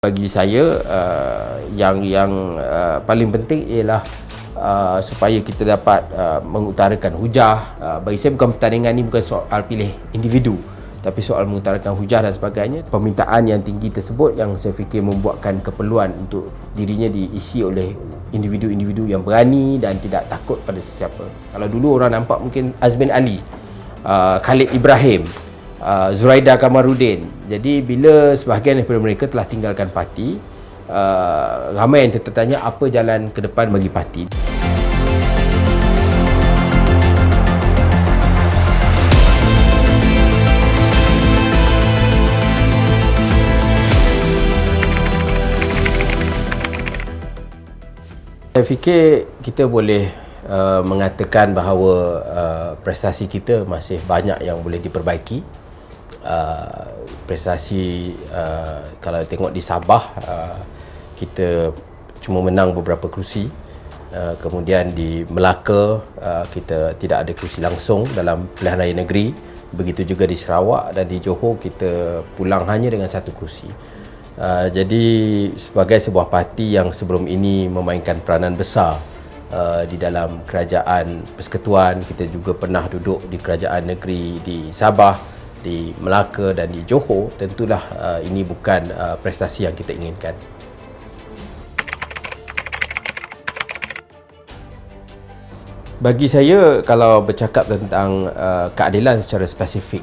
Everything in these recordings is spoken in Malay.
Bagi saya yang paling penting ialah supaya kita dapat mengutarakan hujah. Bagi saya bukan pertandingan ni bukan soal pilih individu, tapi soal mengutarakan hujah dan sebagainya. Permintaan yang tinggi tersebut yang saya fikir membuatkan keperluan untuk dirinya diisi oleh individu-individu yang berani dan tidak takut pada sesiapa. Kalau dulu orang nampak mungkin Azmin Ali, Khalid Ibrahim, Zuraida Kamarudin. Jadi bila sebahagian daripada mereka telah tinggalkan parti, ramai yang tertanya apa jalan ke depan bagi parti. Saya fikir kita boleh mengatakan bahawa prestasi kita masih banyak yang boleh diperbaiki. Prestasi kalau tengok di Sabah, kita cuma menang beberapa kerusi. Kemudian di Melaka, kita tidak ada kerusi langsung dalam pilihan raya negeri. Begitu juga di Sarawak dan di Johor, kita pulang hanya dengan satu kerusi. Jadi sebagai sebuah parti yang sebelum ini memainkan peranan besar di dalam kerajaan persekutuan, kita juga pernah duduk di kerajaan negeri di Sabah, di Melaka dan di Johor. Tentulah ini bukan prestasi yang kita inginkan. Bagi saya, kalau bercakap tentang keadilan secara spesifik,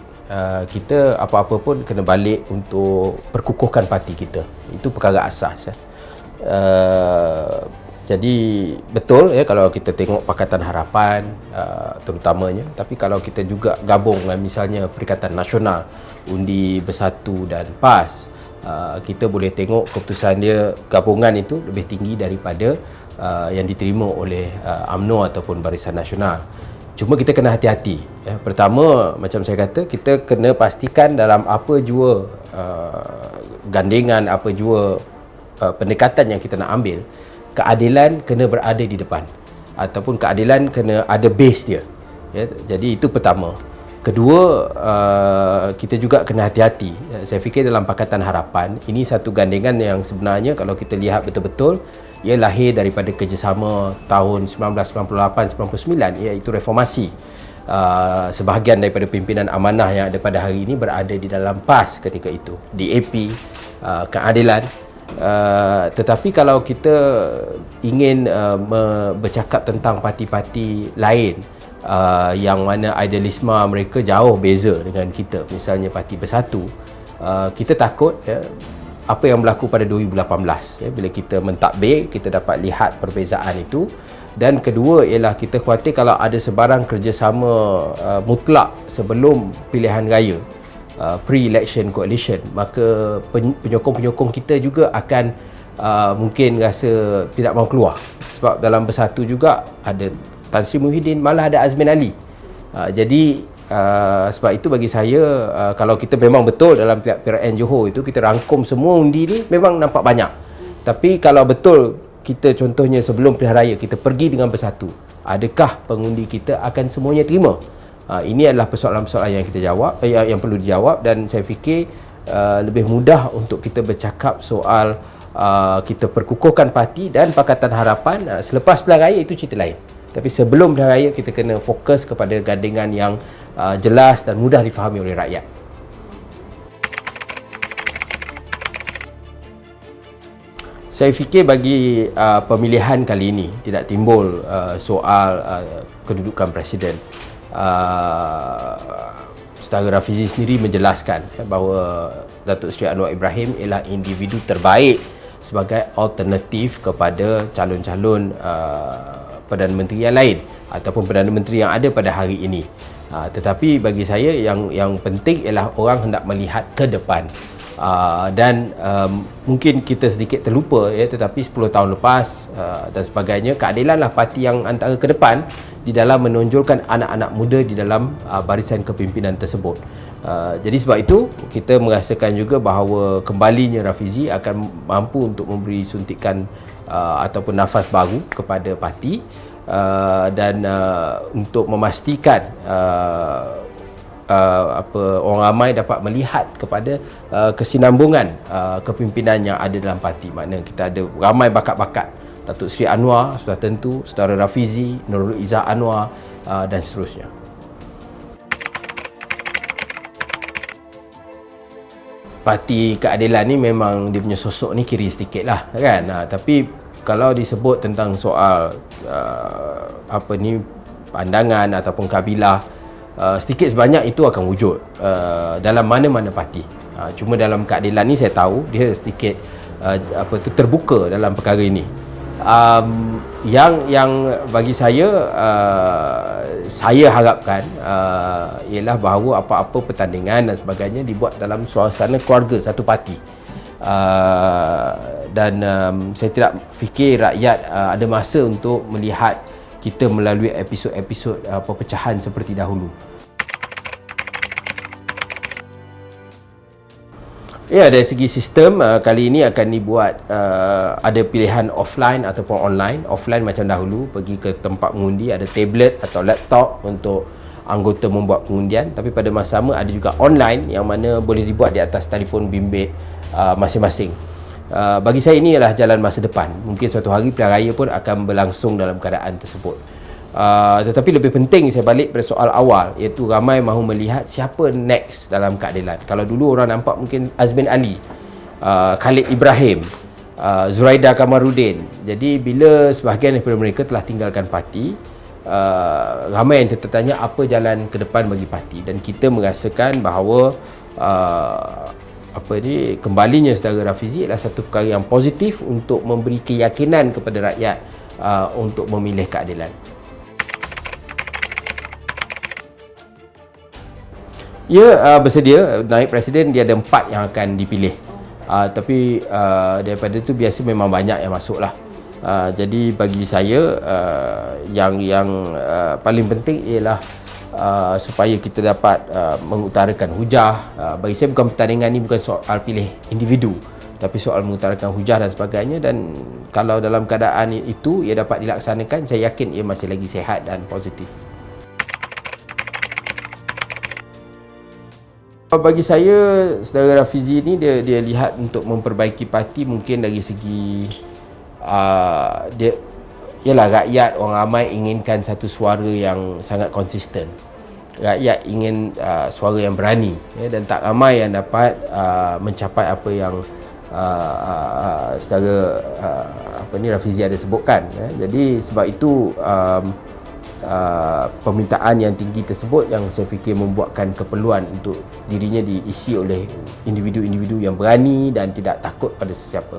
kita apa-apa pun kena balik untuk perkukuhkan parti kita. Itu perkara asas. Jadi betul ya kalau kita tengok Pakatan Harapan terutamanya, tapi kalau kita juga gabung dengan misalnya Perikatan Nasional, Undi Bersatu dan PAS, kita boleh tengok keputusan dia gabungan itu lebih tinggi daripada yang diterima oleh UMNO ataupun Barisan Nasional. Cuma kita kena hati-hati ya. Pertama, macam saya kata, kita kena pastikan dalam apa jua gandengan, apa jua pendekatan yang kita nak ambil, keadilan kena berada di depan, ataupun keadilan kena ada base dia ya. Jadi itu pertama. Kedua, kita juga kena hati-hati. Saya fikir dalam Pakatan Harapan, ini satu gandengan yang sebenarnya kalau kita lihat betul-betul, ia lahir daripada kerjasama tahun 1998-99, iaitu reformasi. Sebahagian daripada pimpinan amanah yang ada pada hari ini berada di dalam PAS ketika itu, DAP, keadilan. Tetapi kalau kita ingin bercakap tentang parti-parti lain yang mana idealisme mereka jauh beza dengan kita, misalnya Parti Bersatu, kita takut ya, apa yang berlaku pada 2018 ya, bila kita mentadbir, kita dapat lihat perbezaan itu. Dan kedua ialah kita khawatir kalau ada sebarang kerjasama mutlak sebelum pilihan raya, pre-election coalition, maka penyokong-penyokong kita juga akan mungkin rasa tidak mahu keluar. Sebab dalam Bersatu juga ada Tan Sri Muhyiddin, malah ada Azmin Ali. Jadi sebab itu bagi saya, kalau kita memang betul dalam PRN Johor itu kita rangkum semua undi ni, memang nampak banyak. Tapi kalau betul kita contohnya sebelum pilihan raya kita pergi dengan Bersatu, adakah pengundi kita akan semuanya terima? Ini adalah persoalan-persoalan yang kita jawab, yang perlu dijawab. Dan saya fikir lebih mudah untuk kita bercakap soal kita perkukuhkan parti dan Pakatan Harapan selepas pilihan raya, itu cerita lain. Tapi sebelum pilihan raya, kita kena fokus kepada gandengan yang jelas dan mudah difahami oleh rakyat. Saya fikir bagi pemilihan kali ini tidak timbul soal kedudukan Presiden. Saudara Rafizi sendiri menjelaskan bahawa Datuk Seri Anwar Ibrahim ialah individu terbaik sebagai alternatif kepada calon-calon Perdana Menteri yang lain ataupun Perdana Menteri yang ada pada hari ini. Tetapi bagi saya yang penting ialah orang hendak melihat ke depan. Dan mungkin kita sedikit terlupa ya, tetapi 10 tahun lepas dan sebagainya, keadilanlah parti yang antara ke depan di dalam menonjolkan anak-anak muda di dalam barisan kepimpinan tersebut. Jadi sebab itu kita merasakan juga bahawa kembalinya Rafizi akan mampu untuk memberi suntikan ataupun nafas baru kepada parti, dan untuk memastikan orang ramai dapat melihat kepada kesinambungan kepimpinan yang ada dalam parti. Maknanya kita ada ramai bakat-bakat, Datuk Seri Anwar sudah tentu, Saudara Rafizi, Nurul Izzah Anwar dan seterusnya. Parti Keadilan ni memang dia punya sosok ni kiri sedikit lah kan, tapi kalau disebut tentang soal pandangan ataupun kabilah, sedikit sebanyak itu akan wujud dalam mana-mana parti. Cuma dalam Keadilan ni saya tahu dia sedikit terbuka dalam perkara ini. Yang bagi saya harapkan ialah bahawa apa-apa pertandingan dan sebagainya dibuat dalam suasana keluarga satu parti. Saya tidak fikir rakyat ada masa untuk melihat kita melalui episod-episod perpecahan seperti dahulu. Ya, dari segi sistem, kali ini akan dibuat ada pilihan offline ataupun online. Offline macam dahulu, pergi ke tempat mengundi, ada tablet atau laptop untuk anggota membuat pengundian. Tapi pada masa sama ada juga online yang mana boleh dibuat di atas telefon bimbit masing-masing. Bagi saya ini adalah jalan masa depan. Mungkin suatu hari pilihan raya pun akan berlangsung dalam keadaan tersebut. Tetapi lebih penting saya balik pada soal awal, iaitu ramai mahu melihat siapa next dalam Keadilan. Kalau dulu orang nampak mungkin Azmin Ali, Khalid Ibrahim, Zuraida Kamarudin. Jadi bila sebahagian daripada mereka telah tinggalkan parti, ramai yang tertanya apa jalan ke depan bagi parti, dan kita merasakan bahawa kembalinya Saudara Rafizi adalah satu perkara yang positif untuk memberi keyakinan kepada rakyat untuk memilih keadilan. Ya, bersedia. Naib Presiden dia ada 4 yang akan dipilih. Tapi daripada itu biasa memang banyak yang masuk lah. Jadi bagi saya yang paling penting ialah supaya kita dapat mengutarakan hujah. Bagi saya bukan pertandingan ni bukan soal pilih individu, tapi soal mengutarakan hujah dan sebagainya. Dan kalau dalam keadaan itu ia dapat dilaksanakan, saya yakin ia masih lagi sihat dan positif. Bagi saya, Saudara Rafizi ni dia lihat untuk memperbaiki parti mungkin dari segi rakyat, orang ramai inginkan satu suara yang sangat konsisten. Rakyat ingin suara yang berani, dan tak ramai yang dapat mencapai apa yang Saudara Rafizi ada sebutkan. Jadi sebab itu permintaan yang tinggi tersebut yang saya fikir membuatkan keperluan untuk dirinya diisi oleh individu-individu yang berani dan tidak takut pada sesiapa.